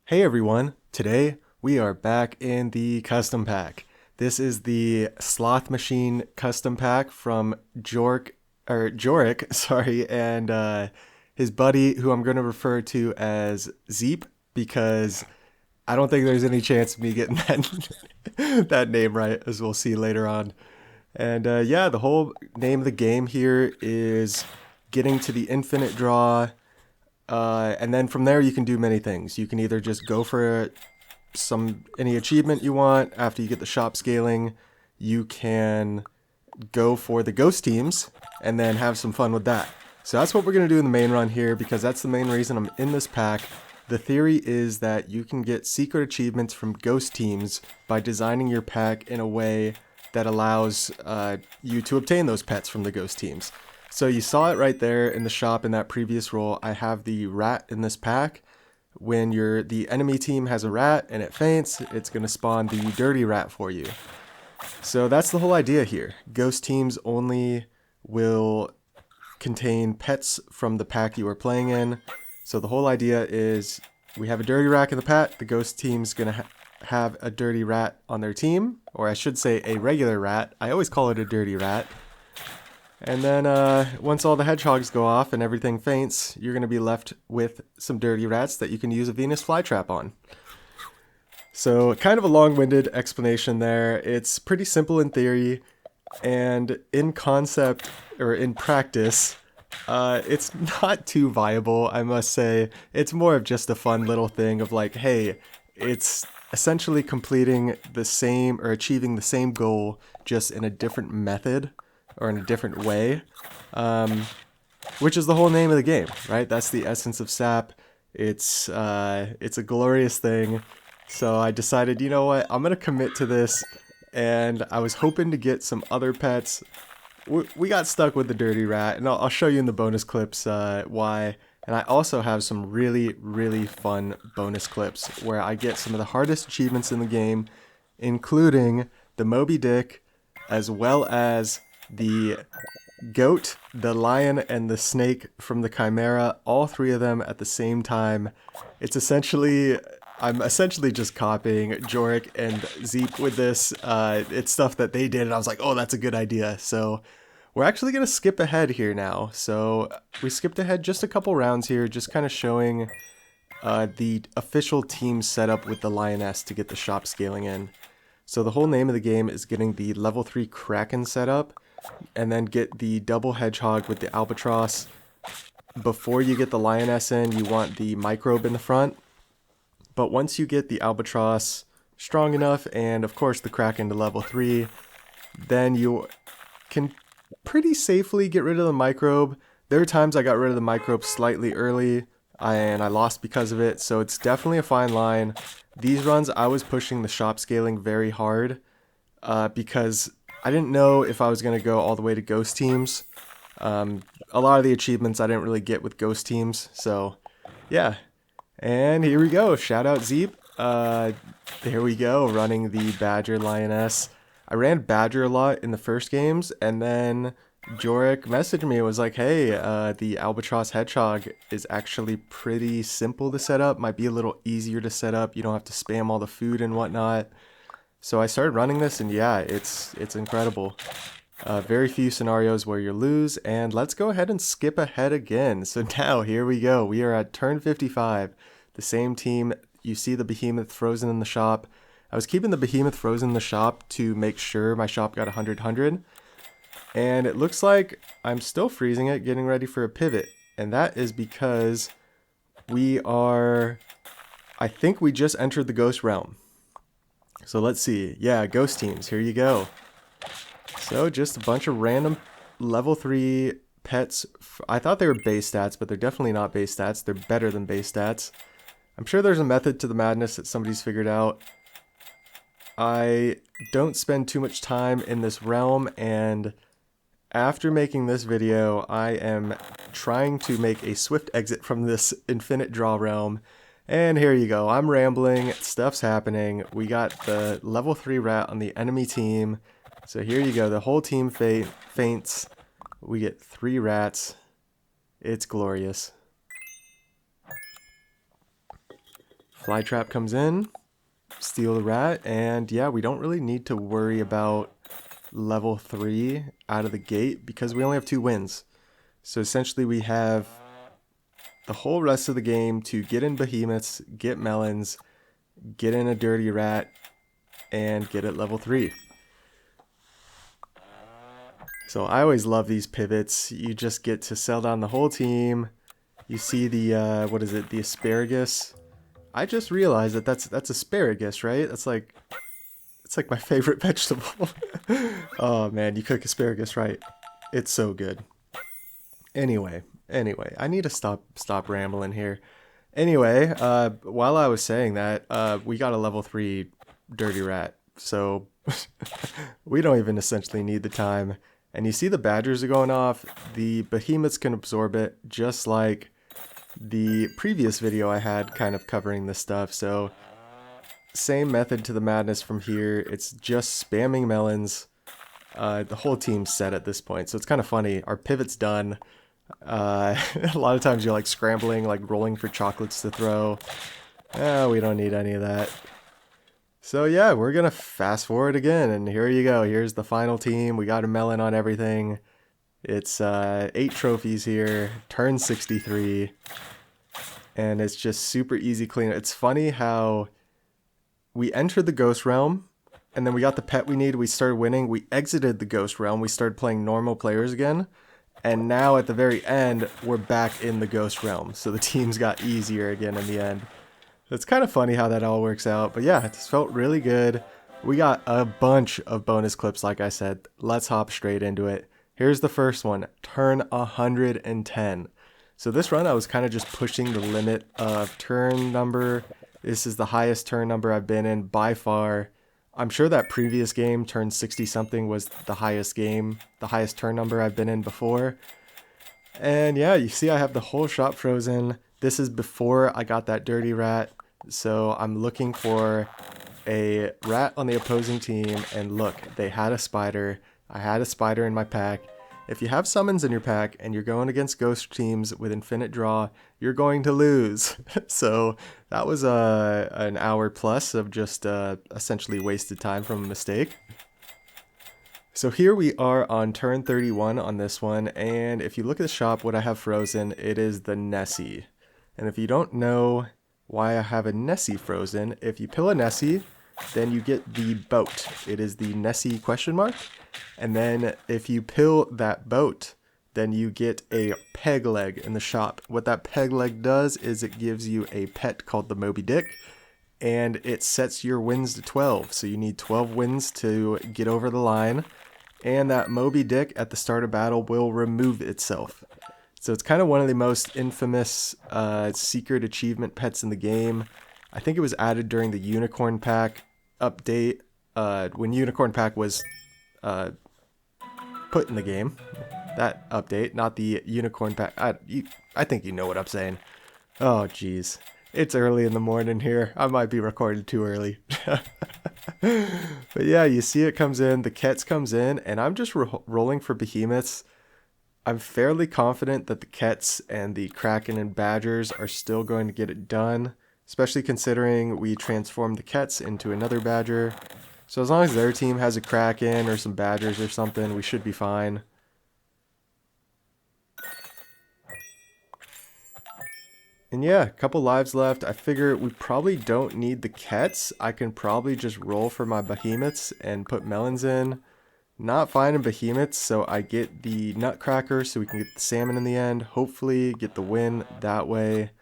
Hey everyone, today we are back in the custom pack. This is the Sloth Machine custom pack from Jorik, sorry, and his buddy, who I'm going to refer to as Zeep, because I don't think there's any chance of me getting that name right, as we'll see later on. And yeah, the whole name of the game here is getting to the infinite draw. And then from there, you can do many things. You can either just go for any achievement you want after you get the shop scaling. You can go for the ghost teams and then have some fun with that. So that's what we're going to do in the main run here, because that's the main reason I'm in this pack. The theory is that you can get secret achievements from ghost teams by designing your pack in a way that allows you to obtain those pets from the ghost teams. So you saw it right there in the shop in that previous roll. I have the rat in this pack. When the enemy team has a rat and it faints, it's going to spawn the dirty rat for you. So that's the whole idea here. Ghost teams only will contain pets from the pack you are playing in. So the whole idea is we have a dirty rat in the pack. The ghost team's going to have a dirty rat on their team, or I should say a regular rat. I always call it a dirty rat. And then once all the hedgehogs go off and everything faints, you're going to be left with some dirty rats that you can use a Venus flytrap on. So kind of a long-winded explanation there. It's pretty simple in theory, and in concept, or in practice, it's not too viable, I must say. It's more of just a fun little thing of like, hey, it's essentially completing the same or achieving the same goal just in a different method or in a different way, which is the whole name of the game, right? That's the essence of SAP. It's a glorious thing. So I decided, you know what, I'm gonna commit to this, and I was hoping to get some other pets. We got stuck with the dirty rat, and I'll show you in the bonus clips why. And I also have some really, really fun bonus clips where I get some of the hardest achievements in the game, including the Moby Dick, as well as the goat, the lion, and the snake from the Chimera, all three of them at the same time. I'm essentially just copying Jorik and Zeep with this. It's stuff that they did, and I was like, oh, that's a good idea. So we're actually going to skip ahead here now. So we skipped ahead just a couple rounds here, just kind of showing the official team setup with the lioness to get the shop scaling in. So the whole name of the game is getting the level 3 Kraken setup, and then get the double hedgehog with the albatross. Before you get the lioness in, you want the microbe in the front. But once you get the albatross strong enough, and of course the Kraken to level 3, then you can pretty safely get rid of the microbe. There are times I got rid of the microbe slightly early, and I lost because of it, so it's definitely a fine line. These runs, I was pushing the shop scaling very hard, because I didn't know if I was going to go all the way to ghost teams. A lot of the achievements I didn't really get with ghost teams, so yeah. And here we go, Shoutout Zeep. There we go, running the Badger Lioness. I ran Badger a lot in the first games, and then Jorik messaged me and was like, hey, the Albatross Hedgehog is actually pretty simple to set up, might be a little easier to set up, you don't have to spam all the food and whatnot. So I started running this, and yeah, it's incredible. Very few scenarios where you lose, and let's go ahead and skip ahead again. So now, here we go. We are at turn 55. The same team. You see the behemoth frozen in the shop. I was keeping the behemoth frozen in the shop to make sure my shop got 100. And it looks like I'm still freezing it, getting ready for a pivot. And that is because I think we just entered the ghost realm. So let's see. Yeah, ghost teams. Here you go. So just a bunch of random level 3 pets. I thought they were base stats, but they're definitely not base stats. They're better than base stats. I'm sure there's a method to the madness that somebody's figured out. I don't spend too much time in this realm, and after making this video, I am trying to make a swift exit from this infinite draw realm. And here you go. I'm rambling. Stuff's happening. We got the level 3 rat on the enemy team. So here you go. The whole team faints. We get 3 rats. It's glorious. Fly trap comes in, steal the rat, and yeah, we don't really need to worry about level 3 out of the gate because we only have 2 wins. So essentially we have the whole rest of the game to get in behemoths, get melons, get in a dirty rat, and get at level 3. So I always love these pivots. You just get to sell down the whole team. You see the, what is it, the asparagus. I just realized that that's asparagus, right? It's like my favorite vegetable. Oh man, you cook asparagus right. It's so good. Anyway, I need to stop rambling here. Anyway, while I was saying that, we got a level 3 dirty rat. So we don't even essentially need the time. And you see the badgers are going off. The behemoths can absorb it, just like the previous video I had kind of covering this stuff. So same method to the madness from here. It's just spamming melons. The whole team's set at this point. So it's kind of funny. Our pivot's done. A lot of times you're like scrambling, like rolling for chocolates to throw. We don't need any of that. So yeah, we're gonna fast forward again, and here you go. Here's the final team. We got a melon on everything. It's 8 trophies here, turn 63, and it's just super easy clean. It's funny how we entered the ghost realm, and then we got the pet we need. We started winning. We exited the ghost realm. We started playing normal players again. And now at the very end, we're back in the ghost realm. So the teams got easier again in the end. It's kind of funny how that all works out. But yeah, it just felt really good. We got a bunch of bonus clips, like I said. Let's hop straight into it. Here's the first one, turn 110. So this run, I was kind of just pushing the limit of turn number. This is the highest turn number I've been in by far. I'm sure that previous game, turn 60 something, was the highest turn number I've been in before. And yeah, you see I have the whole shop frozen. This is before I got that dirty rat. So I'm looking for a rat on the opposing team, and look, they had a spider. I had a spider in my pack. If you have summons in your pack and you're going against ghost teams with infinite draw, you're going to lose. So that was an hour plus of just essentially wasted time from a mistake. So here we are on turn 31 on this one, and if you look at the shop, what I have frozen, it is the Nessie. And if you don't know why I have a Nessie frozen, if you pill a Nessie, then you get the boat. It is the Nessie question mark. And then if you pill that boat, then you get a peg leg in the shop. What that peg leg does is it gives you a pet called the Moby Dick, and it sets your wins to 12. So you need 12 wins to get over the line. And that Moby Dick at the start of battle will remove itself. So it's kind of one of the most infamous secret achievement pets in the game. I think it was added during the Unicorn Pack update, when Unicorn Pack was put in the game. That update, not the Unicorn Pack. I think you know what I'm saying. Oh, jeez. It's early in the morning here. I might be recording too early. But yeah, you see it comes in, the Kets comes in, and I'm just rolling for behemoths. I'm fairly confident that the Kets and the Kraken and Badgers are still going to get it done, especially considering we transformed the Kets into another Badger. So as long as their team has a Kraken or some Badgers or something, we should be fine. And yeah, a couple lives left. I figure we probably don't need the Kets. I can probably just roll for my behemoths and put melons in. Not finding behemoths, so I get the nutcracker so we can get the salmon in the end. Hopefully get the win that way.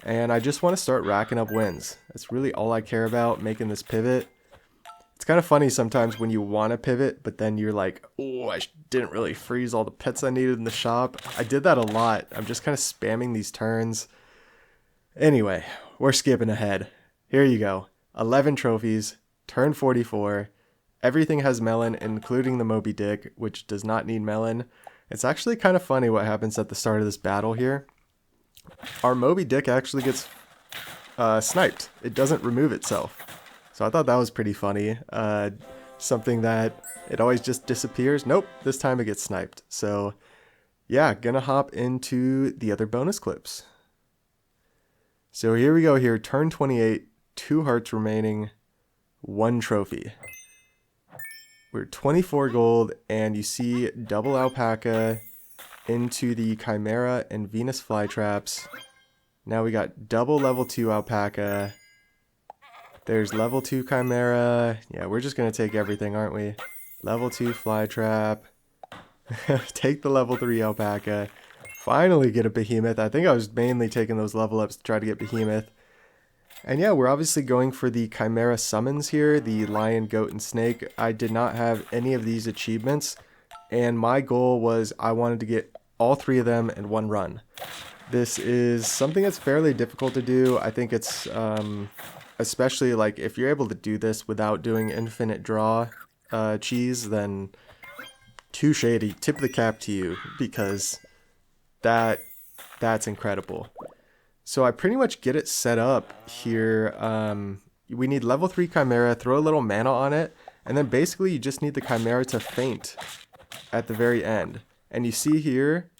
And I just want to start racking up wins. That's really all I care about, making this pivot. It's kind of funny sometimes when you want to pivot, but then you're like, oh, I didn't really freeze all the pets I needed in the shop. I did that a lot. I'm just kind of spamming these turns. Anyway, we're skipping ahead. Here you go. 11 trophies, turn 44. Everything has melon, including the Moby Dick, which does not need melon. It's actually kind of funny what happens at the start of this battle here. Our Moby Dick actually gets sniped. It doesn't remove itself. So I thought that was pretty funny. Something that it always just disappears. Nope, this time it gets sniped. So yeah, gonna hop into the other bonus clips. So here we go here, turn 28, 2 hearts remaining, 1 trophy. We're 24 gold, and you see double alpaca into the Chimera and Venus flytraps. Now we got double level 2 alpaca. There's level 2 Chimera. Yeah, we're just going to take everything, aren't we? Level 2 flytrap. Take the level 3 alpaca. Finally get a behemoth. I think I was mainly taking those level ups to try to get behemoth. And yeah, we're obviously going for the Chimera Summons here, the lion, goat, and snake. I did not have any of these achievements, and my goal was I wanted to get all 3 of them in 1 run. This is something that's fairly difficult to do. I think it's, especially like if you're able to do this without doing infinite draw cheese, then too shady. Tip the cap to you, because that's incredible. So I pretty much get it set up here. We need level 3 Chimera, throw a little mana on it, and then basically you just need the Chimera to faint at the very end. And you see here,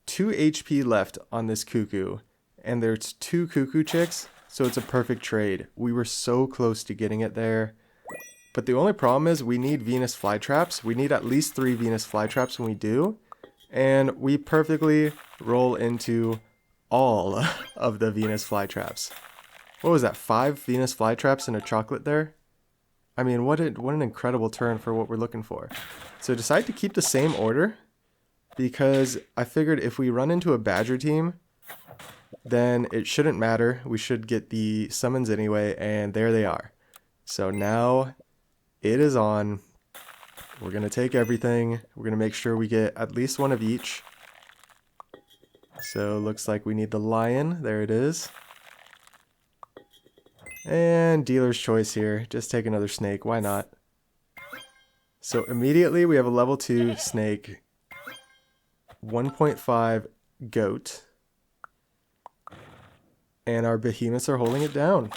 2 HP left on this Cuckoo, and there's 2 Cuckoo chicks, so it's a perfect trade. We were so close to getting it there. But the only problem is we need Venus flytraps. We need at least 3 Venus flytraps when we do, and we perfectly roll into all of the Venus flytraps. What was that, 5 Venus flytraps and a chocolate there? I mean, what an incredible turn for what we're looking for. So decide to keep the same order, because I figured if we run into a Badger team, then it shouldn't matter. We should get the summons anyway, and there they are. So now it is on. We're going to take everything. We're going to make sure we get at least 1 of each. So looks like we need the lion. There it is. And dealer's choice here. Just take another snake. Why not? So immediately we have a level 2 snake. 1.5 goat. And our behemoths are holding it down.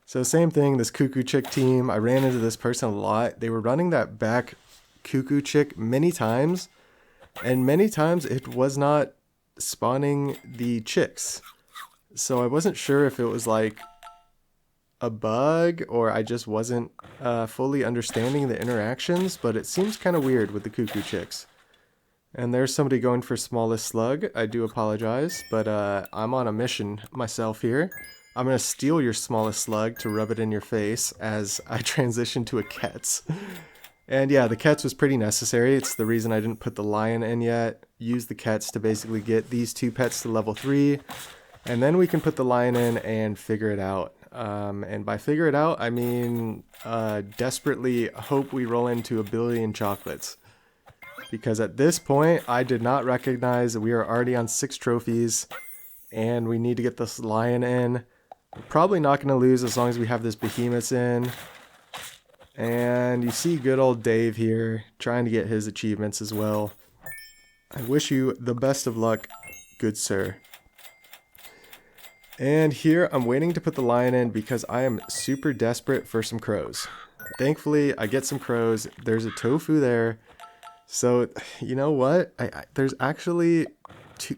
So same thing, this Cuckoo chick team. I ran into this person a lot. They were running that back Cuckoo chick many times. And many times it was not spawning the chicks. So I wasn't sure if it was like a bug or I just wasn't fully understanding the interactions, but it seems kind of weird with the Cuckoo chicks. And there's somebody going for smallest slug. I do apologize, but I'm on a mission myself here. I'm going to steal your smallest slug to rub it in your face as I transition to a Kets. And yeah, the Kets was pretty necessary. It's the reason I didn't put the lion in yet. Use the Kets to basically get these 2 pets to level 3. And then we can put the lion in and figure it out. And by figure it out, I mean desperately hope we roll into a billion chocolates. Because at this point, I did not recognize that we are already on 6 trophies. And we need to get this lion in. We're probably not going to lose as long as we have this behemoth in. And you see good old Dave here, trying to get his achievements as well. I wish you the best of luck, good sir. And here I'm waiting to put the lion in because I am super desperate for some crows. Thankfully, I get some crows. There's a tofu there. So, you know what? There's actually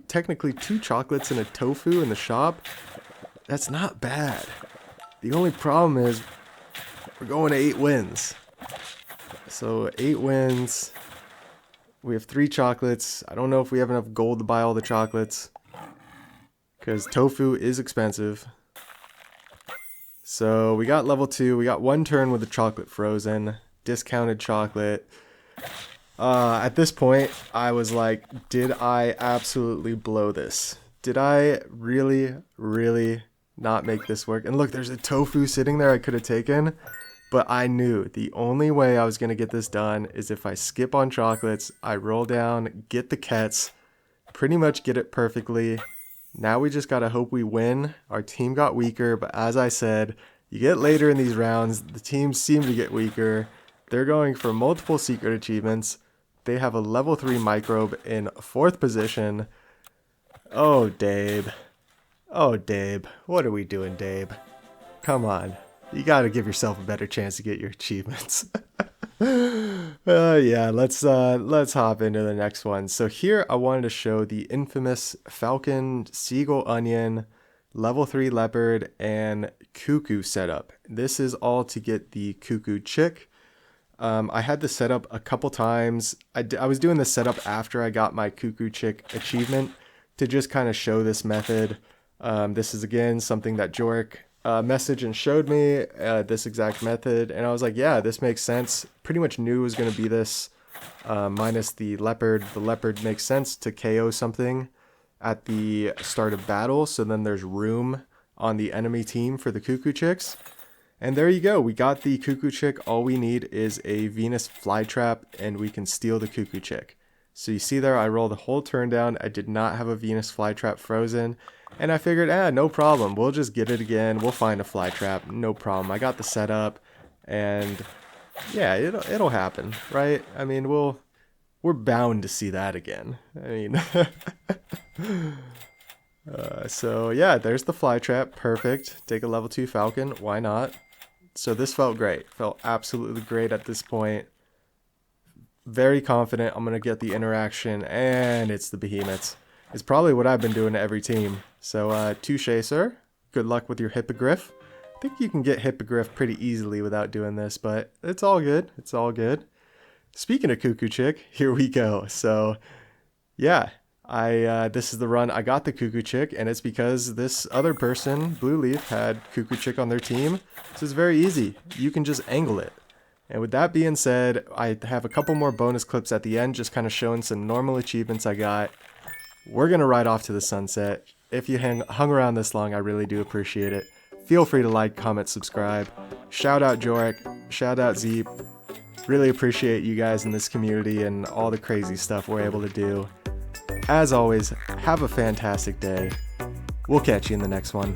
technically 2 chocolates and a tofu in the shop. That's not bad. The only problem is we're going to 8 wins. So 8 wins. We have 3 chocolates. I don't know if we have enough gold to buy all the chocolates, because tofu is expensive. So we got level 2. We got 1 turn with the chocolate frozen. Discounted chocolate. At this point, I was like, did I absolutely blow this? Did I really, really not make this work? And look, there's a tofu sitting there I could have taken. But I knew the only way I was going to get this done is if I skip on chocolates, I roll down, get the Kets, pretty much get it perfectly. Now we just got to hope we win. Our team got weaker, but as I said, you get later in these rounds, the teams seem to get weaker. They're going for multiple secret achievements. They have a level 3 microbe in 4th position. Oh, Dabe. Oh, Dabe. What are we doing, Dabe? Come on. You gotta give yourself a better chance to get your achievements. Yeah, let's hop into the next one. So here I wanted to show the infamous Falcon, Seagull Onion, level 3 Leopard, and Cuckoo setup. This is all to get the Cuckoo chick. I had this set up a couple times. I was doing this setup after I got my Cuckoo chick achievement to just kind of show this method. This is again something that Jorik messaged and showed me, this exact method, and I was like, yeah, this makes sense. Pretty much knew it was going to be this, minus the leopard. The leopard makes sense to KO something at the start of battle, so then there's room on the enemy team for the Cuckoo chicks. And there you go, we got the Cuckoo chick. All we need is a Venus flytrap and we can steal the Cuckoo chick. So you see there, I rolled a whole turn down. I did not have a Venus flytrap frozen. And I figured, no problem. We'll just get it again. We'll find a flytrap. No problem. I got the setup. And yeah, it'll happen, right? I mean, we're bound to see that again. I mean, so yeah, there's the flytrap. Perfect. Take a level 2 Falcon. Why not? So this felt great. Felt absolutely great at this point. Very confident I'm going to get the interaction, and it's the behemoths. It's probably what I've been doing to every team. So, touche, sir. Good luck with your hippogriff. I think you can get hippogriff pretty easily without doing this, but it's all good. It's all good. Speaking of Cuckoo chick, here we go. So, yeah, this is the run. I got the Cuckoo chick, and it's because this other person, Blue Leaf, had Cuckoo chick on their team. So it's very easy. You can just angle it. And with that being said, I have a couple more bonus clips at the end, just kind of showing some normal achievements I got. We're going to ride off to the sunset. If you hung around this long, I really do appreciate it. Feel free to like, comment, subscribe. Shout out Jorik, shout out Zeep. Really appreciate you guys in this community and all the crazy stuff we're able to do. As always, have a fantastic day. We'll catch you in the next one.